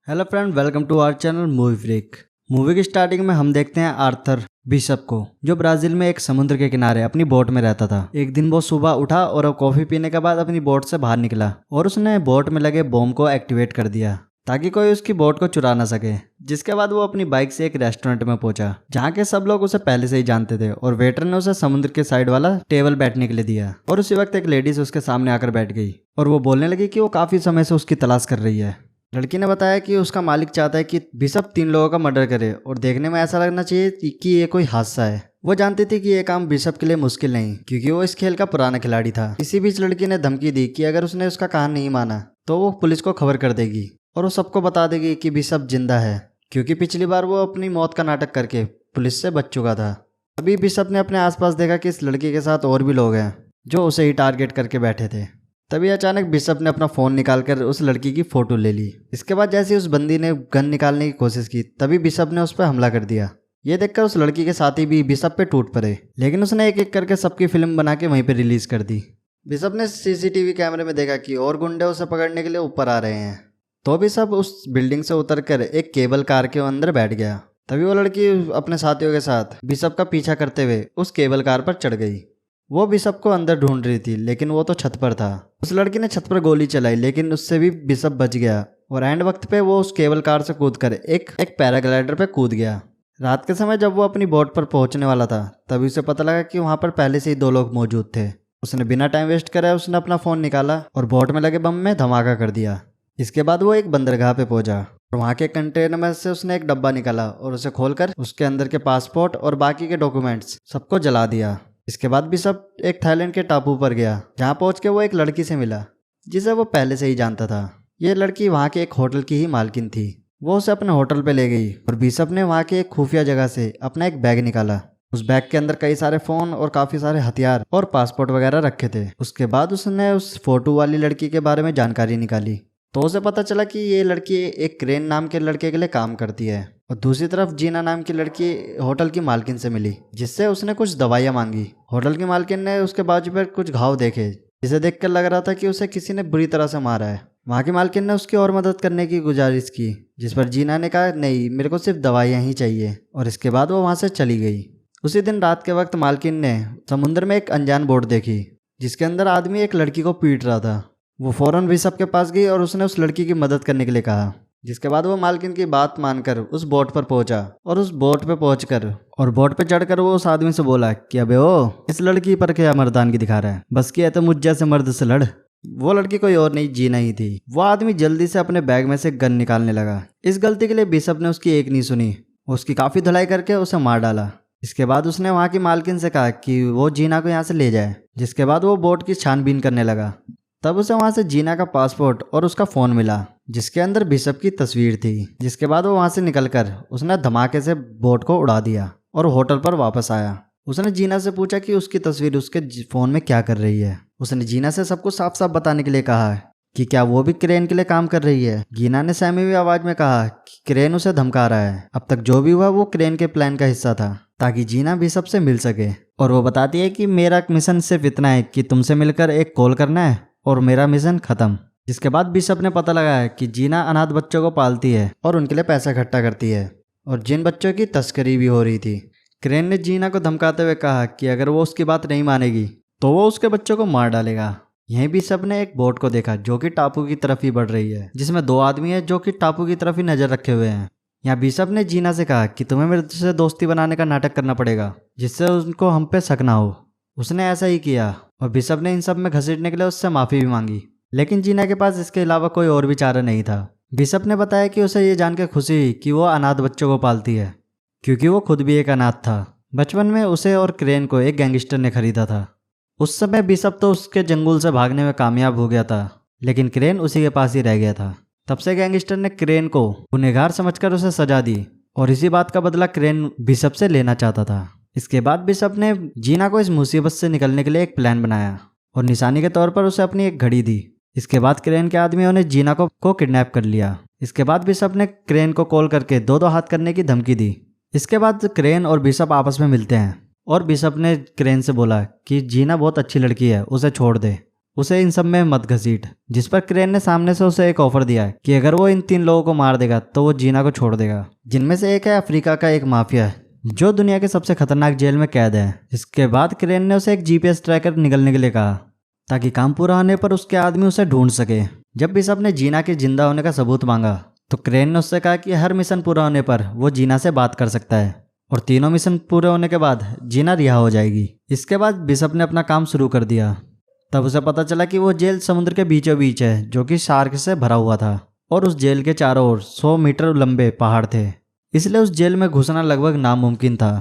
Hello friend, welcome to our channel movie freak. Movie की starting में हम देखते हैं आर्थर बिशप को, जो ब्राजील में एक समुद्र के किनारे अपनी बोट में रहता था। एक दिन वो सुबह उठा और वो कॉफी पीने के बाद अपनी बोट से बाहर निकला और उसने बोट में लगे बॉम्ब को एक्टिवेट कर दिया ताकि कोई उसकी बोट को चुरा ना सके। जिसके बाद वो अपनी बाइक से एक रेस्टोरेंट में पहुंचा जहाँ के सब लोग उसे पहले से ही जानते थे और वेटर ने उसे समुद्र के साइड वाला टेबल बैठने के लिए दिया। और उसी वक्त एक लेडीज उसके सामने आकर बैठ गई और वो बोलने लगी कि वो काफी समय से उसकी तलाश कर रही है। लड़की ने बताया कि उसका मालिक चाहता है कि बिशप 3 लोगों का मर्डर करे और देखने में ऐसा लगना चाहिए कि ये कोई हादसा है। वो जानती थी कि ये काम बिशप के लिए मुश्किल नहीं, क्योंकि वो इस खेल का पुराना खिलाड़ी था। इसी बीच लड़की ने धमकी दी कि अगर उसने उसका कहा नहीं माना तो वो पुलिस को खबर कर देगी और वो सबको बता देगी कि बिशप जिंदा है, क्योंकि पिछली बार वो अपनी मौत का नाटक करके पुलिस से बच चुका था। अभी बिशप ने अपने आसपास देखा कि इस लड़की के साथ और भी लोग हैं जो उसे ही टारगेट करके बैठे थे। तभी अचानक बिशप ने अपना फ़ोन निकालकर उस लड़की की फ़ोटो ले ली। इसके बाद जैसे ही उस बंदी ने गन निकालने की कोशिश की तभी बिशप ने उस पर हमला कर दिया। ये देखकर उस लड़की के साथी भी बिशप पे टूट पड़े, लेकिन उसने एक एक करके सबकी फिल्म बना के वहीं पे रिलीज कर दी। बिशप ने सीसीटीवी कैमरे में देखा कि और गुंडे उसे पकड़ने के लिए ऊपर आ रहे हैं, तो बिशप उस बिल्डिंग से उतरकर एक केबल कार के अंदर बैठ गया। तभी वो लड़की अपने साथियों के साथ बिशप का पीछा करते हुए उस केबल कार पर चढ़ गई। वो बिशप को अंदर ढूंढ रही थी, लेकिन वो तो छत पर था। उस लड़की ने छत पर गोली चलाई, लेकिन उससे भी बिशप बच गया और एंड वक्त पे वो उस केबल कार से कूदकर एक पैराग्लाइडर पे कूद गया। रात के समय जब वो अपनी बोट पर पहुंचने वाला था तभी उसे पता लगा कि वहां पर पहले से ही 2 लोग मौजूद थे। उसने बिना टाइम वेस्ट करे उसने अपना फ़ोन निकाला और बोट में लगे बम में धमाका कर दिया। इसके बाद वो एक बंदरगाह पे पहुंचा और वहाँ के कंटेनर में से उसने एक डब्बा निकाला और उसे खोलकर उसके अंदर के पासपोर्ट और बाकी के डॉक्यूमेंट्स सबको जला दिया। इसके बाद बिशप एक थाईलैंड के टापू पर गया, जहाँ पहुँच के वो एक लड़की से मिला जिसे वो पहले से ही जानता था। ये लड़की वहाँ के एक होटल की ही मालकिन थी। वो उसे अपने होटल पे ले गई और बिशप ने वहाँ के एक खुफिया जगह से अपना एक बैग निकाला। उस बैग के अंदर कई सारे फ़ोन और काफ़ी सारे हथियार और पासपोर्ट वगैरह रखे थे। उसके बाद उसने उस फोटो वाली लड़की के बारे में जानकारी निकाली, तो उसे पता चला कि ये लड़की एक क्रेन नाम के लड़के के लिए काम करती है और दूसरी तरफ जीना नाम की लड़की होटल की मालकिन से मिली, जिससे उसने कुछ दवाइयाँ मांगी। होटल की मालकिन ने उसके बाजू पर कुछ घाव देखे, जिसे देखकर लग रहा था कि उसे किसी ने बुरी तरह से मारा है। वहाँ की मालकिन ने उसकी और मदद करने की गुजारिश की, जिस पर जीना ने कहा नहीं, मेरे को सिर्फ दवाइयाँ ही चाहिए, और इसके बाद वो वहाँ से चली गई। उसी दिन रात के वक्त मालकिन ने समुद्र में एक अनजान बोट देखी जिसके अंदर आदमी एक लड़की को पीट रहा था। वो फौरन बिशप के पास गई और उसने उस लड़की की मदद करने के लिए कहा, जिसके बाद वो मालकिन की बात मानकर उस बोट पर पहुंचा और उस बोट पे पहुंचकर और बोट पे चढ़कर वो उस आदमी से बोला कि अबे ओ, इस लड़की पर क्या मर्दानगी दिखा रहा है, बस किया तो मुझ जैसे मर्द से लड़। वो लड़की कोई और नहीं, जीना ही थी। वो आदमी जल्दी से अपने बैग में से गन निकालने लगा। इस गलती के लिए बिशप ने उसकी एक नहीं सुनी, उसकी काफी धुलाई करके उसे मार डाला। इसके बाद उसने वहाँ की मालकिन से कहा कि वो जीना को यहाँ से ले जाए। जिसके बाद वो बोट की छानबीन करने लगा। तब उसे वहाँ से जीना का पासपोर्ट और उसका फ़ोन मिला, जिसके अंदर बिशप की तस्वीर थी। जिसके बाद वो वहाँ से निकलकर उसने धमाके से बोट को उड़ा दिया और होटल पर वापस आया। उसने जीना से पूछा कि उसकी तस्वीर उसके फ़ोन में क्या कर रही है। उसने जीना से सबको साफ साफ बताने के लिए कहा कि क्या वो भी क्रेन के लिए काम कर रही है। जीना ने सहमी हुई आवाज़ में कहा कि क्रेन उसे धमका रहा है। अब तक जो भी हुआ वो क्रेन के प्लान का हिस्सा था, ताकि जीना बिशप से मिल सके। और वो बताती है कि मेरा मिशन सिर्फ इतना है कि तुमसे मिलकर एक कॉल करना है और मेरा मिशन खत्म। जिसके बाद बिशप ने पता लगाया कि जीना अनाथ बच्चों को पालती है और उनके लिए पैसा इकट्ठा करती है, और जिन बच्चों की तस्करी भी हो रही थी। क्रेन ने जीना को धमकाते हुए कहा कि अगर वो उसकी बात नहीं मानेगी तो वो उसके बच्चों को मार डालेगा। यहीं बिशप ने एक बोट को देखा जो कि टापू की तरफ ही बढ़ रही है, जिसमें 2 आदमी हैं जो कि टापू की तरफ ही नजर रखे हुए हैं। यहाँ बिशप ने जीना से कहा कि तुम्हें मेरे से दोस्ती बनाने का नाटक करना पड़ेगा, जिससे उनको हम पे शक ना हो। उसने ऐसा ही किया और बिशप ने इन सब में घसीटने के लिए उससे माफ़ी भी मांगी, लेकिन जीना के पास इसके अलावा कोई और भी चारा नहीं था। बिशप ने बताया कि उसे ये जान के खुशी हुई कि वो अनाथ बच्चों को पालती है, क्योंकि वो खुद भी एक अनाथ था। बचपन में उसे और क्रेन को एक गैंगस्टर ने खरीदा था। उस समय बिशप तो उसके जंगल से भागने में कामयाब हो गया था, लेकिन क्रेन उसी के पास ही रह गया था। तब से गैंगस्टर ने क्रेन को गुनहगार समझकर उसे सजा दी और इसी बात का बदला क्रेन बिशप से लेना चाहता था। इसके बाद बिशप ने जीना को इस मुसीबत से निकलने के लिए एक प्लान बनाया और निशानी के तौर पर उसे अपनी एक घड़ी दी। इसके बाद क्रेन के आदमियों ने जीना को किडनैप कर लिया। इसके बाद बिशप ने क्रेन को कॉल करके 2-2 हाथ करने की धमकी दी। इसके बाद क्रेन और बिशप आपस में मिलते हैं और बिशप ने क्रेन से बोला कि जीना बहुत अच्छी लड़की है, उसे छोड़ दे। उसे इन सब में मत घसीट। जिस पर क्रेन ने सामने से उसे एक ऑफर दिया है कि अगर वो इन 3 लोगों को मार देगा तो वो जीना को छोड़ देगा, जिनमें से एक है अफ्रीका का एक माफिया जो दुनिया के सबसे खतरनाक जेल में कैद है। इसके बाद क्रेन ने उसे एक GPS ट्रैकर निकलने के लिए कहा ताकि काम पूरा होने पर उसके आदमी उसे ढूंढ सके। जब बिशप ने जीना के जिंदा होने का सबूत मांगा तो क्रेन ने उससे कहा कि हर मिशन पूरा होने पर वो जीना से बात कर सकता है और तीनों मिशन पूरे होने के बाद जीना रिहा हो जाएगी। इसके बाद बिशप ने अपना काम शुरू कर दिया। तब उसे पता चला कि वो जेल समुद्र के बीचों बीच है जो कि शार्क से भरा हुआ था और उस जेल के चारों ओर 100 मीटर लंबे पहाड़ थे, इसलिए उस जेल में घुसना लगभग नामुमकिन था।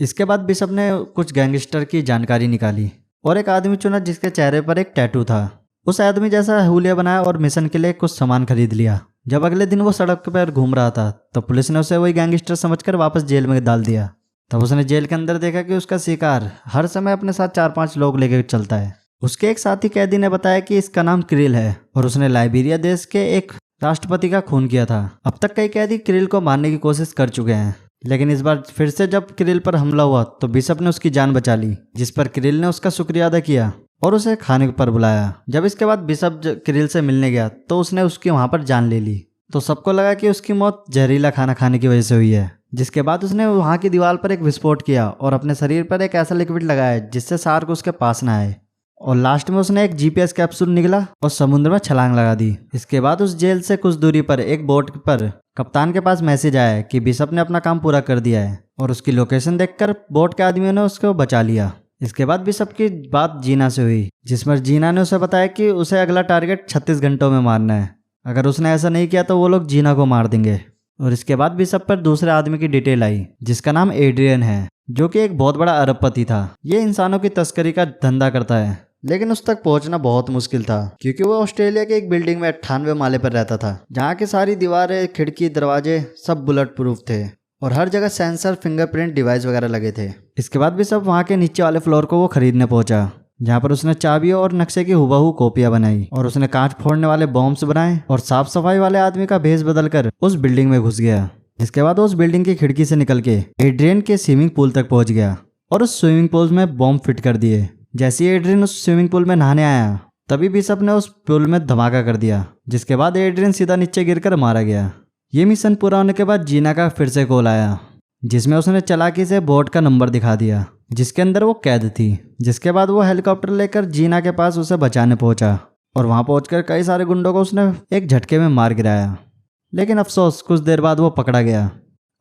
इसके बाद बिशप ने कुछ गैंगस्टर की जानकारी निकाली और एक आदमी चुना जिसके चेहरे पर एक टैटू था। उस आदमी जैसा हुलिया बनाया और मिशन के लिए कुछ सामान खरीद लिया। जब अगले दिन वो सड़क पर घूम रहा था तो पुलिस ने उसे वही गैंगस्टर समझकर वापस जेल में डाल दिया। तब उसने जेल के अंदर देखा कि उसका शिकार हर समय अपने साथ 4-5 लोग लेकर चलता है। उसके एक साथी कैदी ने बताया कि इसका नाम क्रिल है और उसने लाइबेरिया देश के एक राष्ट्रपति का खून किया था। अब तक कई कैदी क्रिल को मारने की कोशिश कर चुके हैं, लेकिन इस बार फिर से जब क्रिल पर हमला हुआ तो बिशप ने उसकी जान बचा ली, जिस पर क्रिल ने उसका शुक्रिया अदा किया और उसे खाने पर बुलाया। जब इसके बाद बिशप क्रिल से मिलने गया तो उसने उसकी वहां पर जान ले ली। तो सबको लगा कि उसकी मौत जहरीला खाना खाने की वजह से हुई है। जिसके बाद उसने वहां की दीवार पर एक विस्फोट किया और अपने शरीर पर एक ऐसा लिक्विड लगाया जिससे शार्क उसके पास न आए। और लास्ट में उसने एक GPS कैप्सूल निकला और समुद्र में छलांग लगा दी। इसके बाद उस जेल से कुछ दूरी पर एक बोट पर कप्तान के पास मैसेज आया कि बिशप ने अपना काम पूरा कर दिया है और उसकी लोकेशन देखकर बोट के आदमियों ने उसको बचा लिया। इसके बाद बिशप की बात जीना से हुई, जिसमें जीना ने उसे बताया कि उसे अगला टारगेट 36 घंटों में मारना है। अगर उसने ऐसा नहीं किया तो वो लोग जीना को मार देंगे। और इसके बाद बिशप पर दूसरे आदमी की डिटेल आई जिसका नाम एड्रियन है, जो कि एक बहुत बड़ा अरबपति था। ये इंसानों की तस्करी का धंधा करता है, लेकिन उस तक पहुंचना बहुत मुश्किल था क्योंकि वो ऑस्ट्रेलिया के एक बिल्डिंग में 98 माले पर रहता था, जहाँ की सारी दीवारें, खिड़की, दरवाजे सब बुलेट प्रूफ थे और हर जगह सेंसर, फिंगरप्रिंट डिवाइस वगैरह लगे थे। इसके बाद भी सब वहाँ के नीचे वाले फ्लोर को वो खरीदने पहुंचा, जहाँ पर उसने चाबियों और नक्शे की हुबहू कॉपियां बनाई और उसने कांच फोड़ने वाले बॉम्ब्स बनाए और साफ सफाई वाले आदमी का भेष बदलकर उस बिल्डिंग में घुस गया। इसके बाद उस बिल्डिंग की खिड़की से निकल के एड्रियन के स्विमिंग पूल तक पहुंच गया और उस स्विमिंग पूल में बॉम्ब फिट कर दिए। जैसे ही एड्रियन उस स्विमिंग पूल में नहाने आया तभी बिशप ने उस पूल में धमाका कर दिया, जिसके बाद एड्रियन सीधा नीचे गिरकर मारा गया। ये मिशन पूरा होने के बाद जीना का फिर से कॉल आया, जिसमें उसने चालाकी से बोट का नंबर दिखा दिया जिसके अंदर वो कैद थी। जिसके बाद वो हेलीकॉप्टर लेकर जीना के पास उसे बचाने पहुंचा और वहां पहुंचकर कई सारे गुंडों को उसने एक झटके में मार गिराया। लेकिन अफसोस कुछ देर बाद वो पकड़ा गया।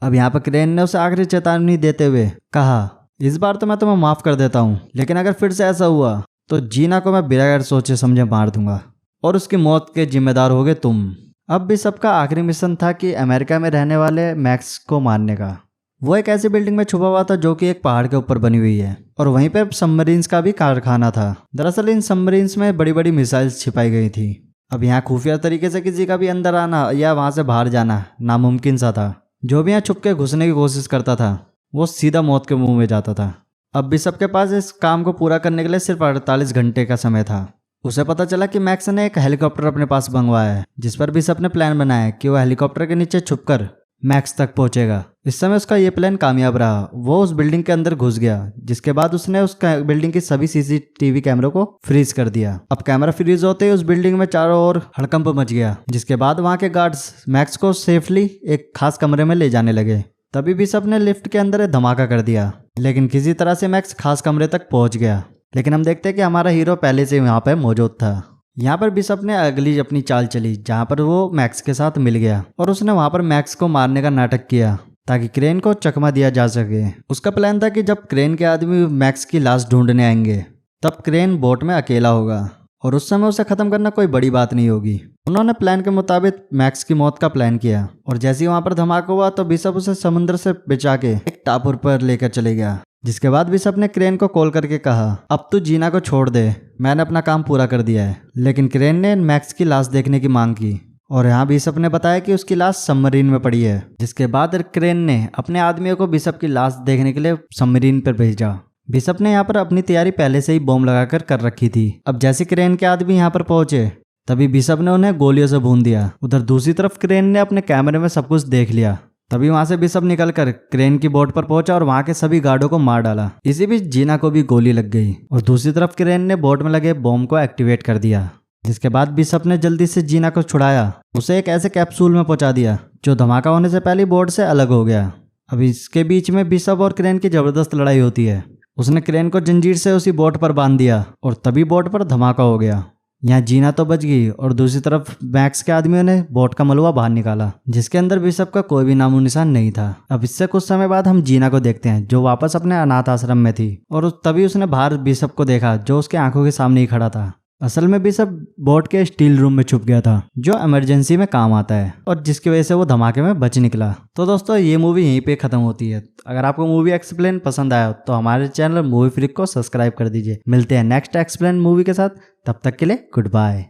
अब यहाँ पर क्रेन ने उसे आखिरी चेतावनी देते हुए कहा, इस बार तो मैं तुम्हें माफ कर देता हूँ, लेकिन अगर फिर से ऐसा हुआ तो जीना को मैं बगैर सोचे समझे मार दूंगा और उसकी मौत के जिम्मेदार होगे तुम। अब भी सबका आखिरी मिशन था कि अमेरिका में रहने वाले मैक्स को मारने का। वो एक ऐसी बिल्डिंग में छुपा हुआ था जो कि एक पहाड़ के ऊपर बनी हुई है और वहीं पर सबमरीन्स का भी कारखाना था। दरअसल इन सबमरीन्स में बड़ी बड़ी मिसाइल्स छिपाई गई थी। अब यहाँ खुफिया तरीके से किसी का भी अंदर आना या वहां से बाहर जाना नामुमकिन सा था। जो भी यहाँ छुप के घुसने की कोशिश करता था वो सीधा मौत के मुंह में जाता था। अब भी सबके पास इस काम को पूरा करने के लिए सिर्फ 48 घंटे का समय था। उसे पता चला कि मैक्स ने एक हेलीकॉप्टर अपने पास मंगवाया है, जिस पर बिशप ने प्लान बनाया कि वो हेलीकॉप्टर के नीचे छुपकर मैक्स तक पहुंचेगा। इस समय उसका ये प्लान कामयाब रहा। वो उस बिल्डिंग के अंदर घुस गया, जिसके बाद उसने उस बिल्डिंग की सभी CCTV कैमरों को फ्रीज कर दिया। अब कैमरा फ्रीज होते ही उस बिल्डिंग में चारों ओर हड़कंप मच गया, जिसके बाद वहां के गार्ड्स मैक्स को सेफली एक खास कमरे में ले जाने लगे। तभी बिशप ने लिफ्ट के अंदर धमाका कर दिया, लेकिन किसी तरह से मैक्स खास कमरे तक पहुंच गया। लेकिन हम देखते हैं कि हमारा हीरो पहले से यहाँ पर मौजूद था। यहाँ पर बिशप ने अगली अपनी चाल चली, जहाँ पर वो मैक्स के साथ मिल गया और उसने वहाँ पर मैक्स को मारने का नाटक किया ताकि क्रेन को चकमा दिया जा सके। उसका प्लान था कि जब क्रेन के आदमी मैक्स की लाश ढूंढने आएंगे तब क्रेन बोट में अकेला होगा और उस समय उसे खत्म करना कोई बड़ी बात नहीं होगी। उन्होंने प्लान के मुताबिक मैक्स की मौत का प्लान किया और जैसे ही वहां पर धमाका हुआ तो बिशप उसे समुद्र से बचा के एक टापू पर लेकर चले गया। जिसके बाद बिशप ने क्रेन को कॉल करके कहा, अब तू जीना को छोड़ दे, मैंने अपना काम पूरा कर दिया है। लेकिन क्रेन ने मैक्स की लाश देखने की मांग की और यहाँ बिशप ने बताया कि उसकी लाश सबमरीन में पड़ी है। जिसके बाद क्रेन ने अपने आदमियों को बिशप की लाश देखने के लिए सबमरीन पर भेजा। बिशप ने यहाँ पर अपनी तैयारी पहले से ही बॉम्ब लगाकर कर रखी थी। अब जैसे क्रेन के आदमी यहाँ पर पहुंचे तभी बिशप ने उन्हें गोलियों से भून दिया। उधर दूसरी तरफ क्रेन ने अपने कैमरे में सब कुछ देख लिया तभी वहां से बिशप निकलकर क्रेन की बोट पर पहुंचा और वहां के सभी गार्डों को मार डाला। इसी बीच जीना को भी गोली लग गई और दूसरी तरफ क्रेन ने बोट में लगे बॉम्ब को एक्टिवेट कर दिया, जिसके बाद बिशप ने जल्दी से जीना को छुड़ाया, उसे एक ऐसे कैप्सूल में पहुंचा दिया जो धमाका होने से पहले बोट से अलग हो गया। अब इसके बीच में बिशप और क्रेन की जबरदस्त लड़ाई होती है। उसने क्रेन को जंजीर से उसी बोट पर बांध दिया और तभी बोट पर धमाका हो गया। यहाँ जीना तो बच गई और दूसरी तरफ मैक्स के आदमियों ने बोट का मलबा बाहर निकाला, जिसके अंदर बिशप का कोई भी नामो निशान नहीं था। अब इससे कुछ समय बाद हम जीना को देखते हैं जो वापस अपने अनाथ आश्रम में थी और तभी उसने बाहर बिशप को देखा जो उसके आंखों के सामने ही खड़ा था। असल में बिशप बोट के स्टील रूम में छुप गया था जो इमरजेंसी में काम आता है और जिसकी वजह से वो धमाके में बच निकला। तो दोस्तों ये मूवी यहीं पे खत्म होती है। अगर आपको मूवी एक्सप्लेन पसंद आया तो हमारे चैनल मूवी फ्रिक को सब्सक्राइब कर दीजिए। मिलते हैं नेक्स्ट एक्सप्लेन मूवी के साथ, तब तक के लिए गुड बाय।